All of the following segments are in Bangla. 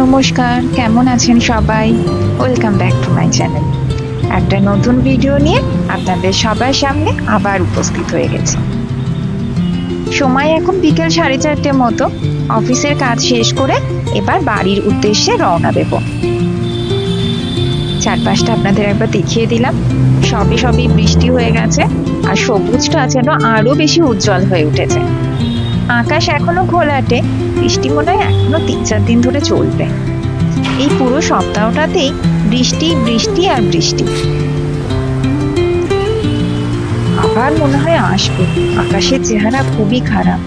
নমস্কার, কেমন আছেন সবাই? Welcome back to my channel. একটা নতুন ভিডিও নিয়ে আপনাদের সবার সামনে আবার উপস্থিত হয়ে গেছি। সময় এখন বিকেল 4:30 মতো। অফিসের কাজ শেষ করে এবার বাড়ির উদ্দেশ্যে রওনা দেব। চারপাশটা আপনাদের একবার দেখিয়ে দিলাম। সবই বৃষ্টি হয়ে গেছে আর সবুজটা যেন আরো বেশি উজ্জ্বল হয়ে উঠেছে। আকাশ এখনো ঘোলাটে, বৃষ্টি মনে হয় এখনো 3-4 দিন ধরে চলবে। এই পুরো সপ্তাহটাতেই বৃষ্টি বৃষ্টি আর বৃষ্টি। আবার মনে হয় আসবে। আকাশের চেহারা খুবই খারাপ।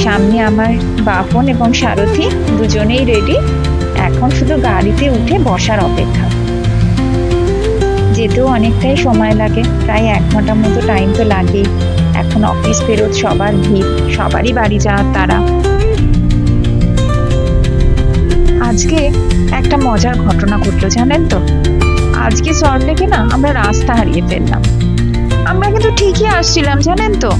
সামনে আমার বাহন এবং সারথি দুজনেই রেডি। এখন শুধু গাড়িতে উঠে বসার অপেক্ষা। যেতেও অনেকটাই সময় লাগে, প্রায় 1 ঘন্টার মতো টাইম তো লাগেই। এখন অফিস ফেরত সবার ভিড়, সবারই বাড়ি যাওয়ার তারা। আজকে একটা মজার ঘটনা ঘটলো জানেন তো। আজকে সল্টলেকে না আমরা রাস্তা হারিয়ে ফেললাম। আমরা কিন্তু ঠিকই আসছিলাম জানেন তো।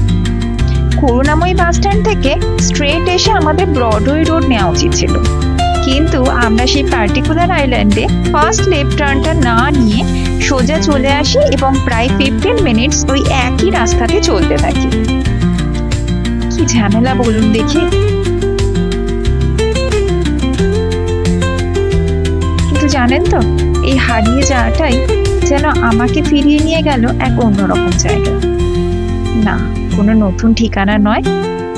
করুণাময়ী বাস স্ট্যান্ড থেকে স্ট্রেট এসে আমাদের ব্রডওয়ে রোড নেওয়া উচিত ছিল, কিন্তু আমরা সেই পার্টিকুলার আইল্যান্ডে ফার্স্ট লেফট টার্নটা না নিয়ে সোজা চলে আসি এবং প্রায় 15 মিনিটস ওই একই রাস্তাতে চলতে থাকি। কি ঝামেলা বলুন দেখি। কিন্তু জানেন তো, এই হারিয়ে যাওয়াটাই যেন আমাকে ফিরিয়ে নিয়ে গেল এক অন্যরকম জায়গায়। না, কোনো নতুন ঠিকানা নয়,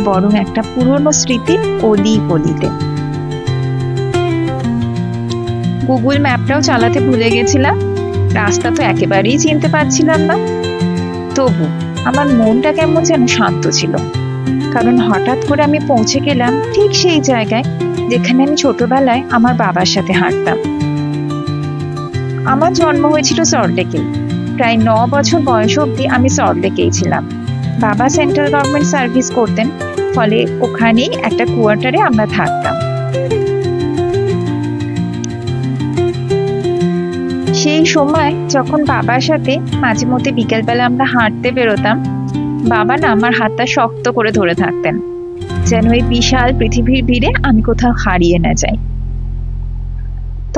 বরং একটা পুরনো স্মৃতির অলি গলিতে। গুগল ম্যাপটাও চালাতে ভুলে গেছিলাম, রাস্তা তো একেবারেই চিনতে পারছিলাম না। তবু আমার মনটা কেমন যেন শান্ত ছিল, কারণ হঠাৎ করে আমি পৌঁছে গেলাম ঠিক সেই জায়গায় যেখানে আমি ছোটবেলায় আমার বাবার সাথে হাঁটতাম। আমার জন্ম হয়েছিল সল্টলেকে। প্রায় 9 বছর বয়স অবধি আমি সল্টলেকেই ছিলাম। বাবা সেন্ট্রাল গভর্নমেন্ট সার্ভিস করতেন, ফলে ওখানেই একটা কোয়ার্টারে আমরা থাকতাম। সেই সময় যখন বাবার সাথে মাঝে মধ্যে বিকেলবেলা আমরা হাঁটতে বেরোতাম, বাবা না আমার হাতটা শক্ত করে ধরে থাকতেন, যেন এই বিশাল পৃথিবীর ভিড়ে আমি কোথাও হারিয়ে না যাই।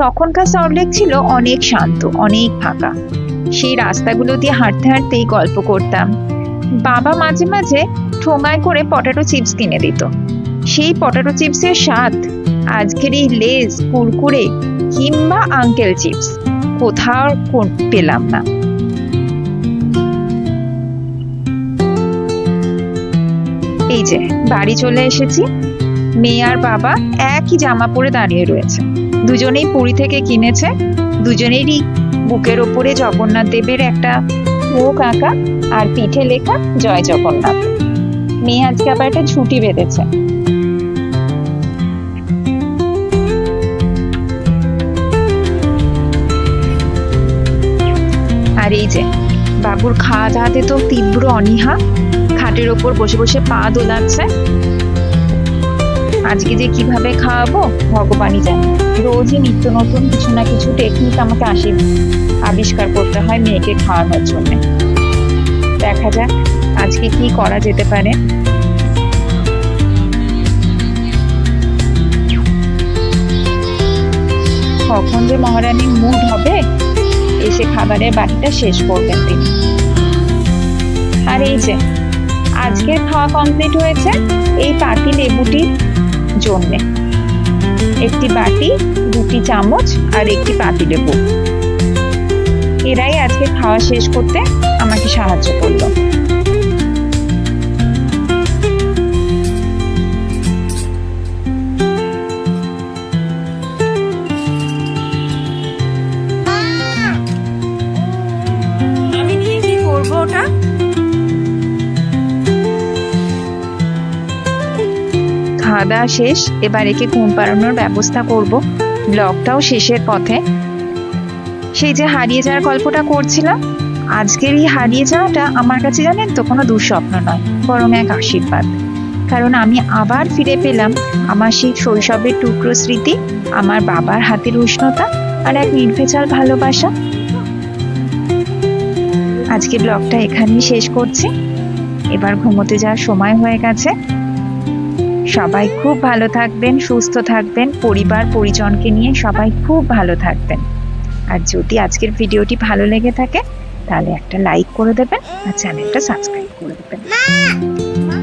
তখনকার সল্টলেক ছিল অনেক শান্ত, অনেক ফাঁকা। সেই রাস্তাগুলো দিয়ে হাঁটতে হাঁটতেই গল্প করতাম। বাবা মাঝে মাঝে ঠোঙায় করে পটেটো চিপস কিনে দিত। সেই পটেটো চিপসের স্বাদ আজকের এই লেজ, কুরকুরে কিংবা আঙ্কেল চিপস কোথাও পেলাম না। এই যে বাড়ি চলে এসেছি। মেয়ে আর বাবা একই জামা পরে দাঁড়িয়ে রয়েছে। দুজনেই পুরী থেকে কিনেছে। দুজনেরই বুকের ওপরে জগন্নাথ দেবের একটা মুখ আঁকা আর পিঠে লেখা জয় জগন্নাথ। মেয়ে আজকে আবার একটা ঝুঁটি বেঁধেছে। আর এই যে বাবুর খাওয়া দাওয়াতে তো তীব্র অনীহা, খাটের ওপর বসে বসে পা দোলাচ্ছে। আজকে যে কিভাবে খাওয়াবো ভগবানই জানে। রোজই নিত্য নতুন কিছু না কিছু টেকনিক আমাকে আবিষ্কার করতে হয় মেয়েকে খাওয়ানোর জন্য। দেখা যাক আজকে কি করা যেতে পারে। কখন যে মহারানীর মুড হবে এসে খাবারের বাটিটা শেষ করবেন তিনি। আর এই যে আজকের খাওয়া কমপ্লিট হয়েছে এই পাতি লেবুটির জন্যে। একটি বাটি, 2টি চামচ আর একটি পাতি লেবু, এরাই আজকে খাওয়া শেষ করতে আমাকে সাহায্য করলো। আমি নিয়ে কি করবো ওটা? খাওয়া দাওয়া শেষ, এবার একে ঘুম পাড়ানোর ব্যবস্থা করব। ব্লগটাও শেষের পথে। সেই যে হারিয়ে যাওয়ার গল্পটা করছিলাম, আজকের এই হারিয়ে যাওয়াটা আমার কাছে জানেন তো কোনো দুঃস্বপ্ন নয়, বরং এক আশীর্বাদ। কারণ আমি আবার ফিরে পেলাম আমার সেই শৈশবের টুকরো স্মৃতি, আমার বাবার হাতের উষ্ণতা আর এক নির্ভেজাল ভালোবাসা। আজকে ব্লগটা এখানেই শেষ করছি। এবার ঘুমোতে যাওয়ার সময় হয়ে গেছে। সবাই খুব ভালো থাকবেন, সুস্থ থাকবেন, পরিবার পরিজনকে নিয়ে সবাই খুব ভালো থাকবেন। আর যদি আজকের ভিডিওটি ভালো লেগে থাকে তাহলে একটা লাইক করে দেবেন আর চ্যানেলটা সাবস্ক্রাইব করে দেবেন।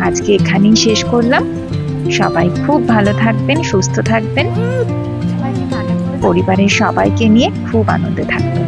আজকে এখানেই শেষ করলাম। সবাই খুব ভালো থাকবেন, সুস্থ থাকবেন, পরিবারের সবাইকে নিয়ে খুব আনন্দে থাকবেন।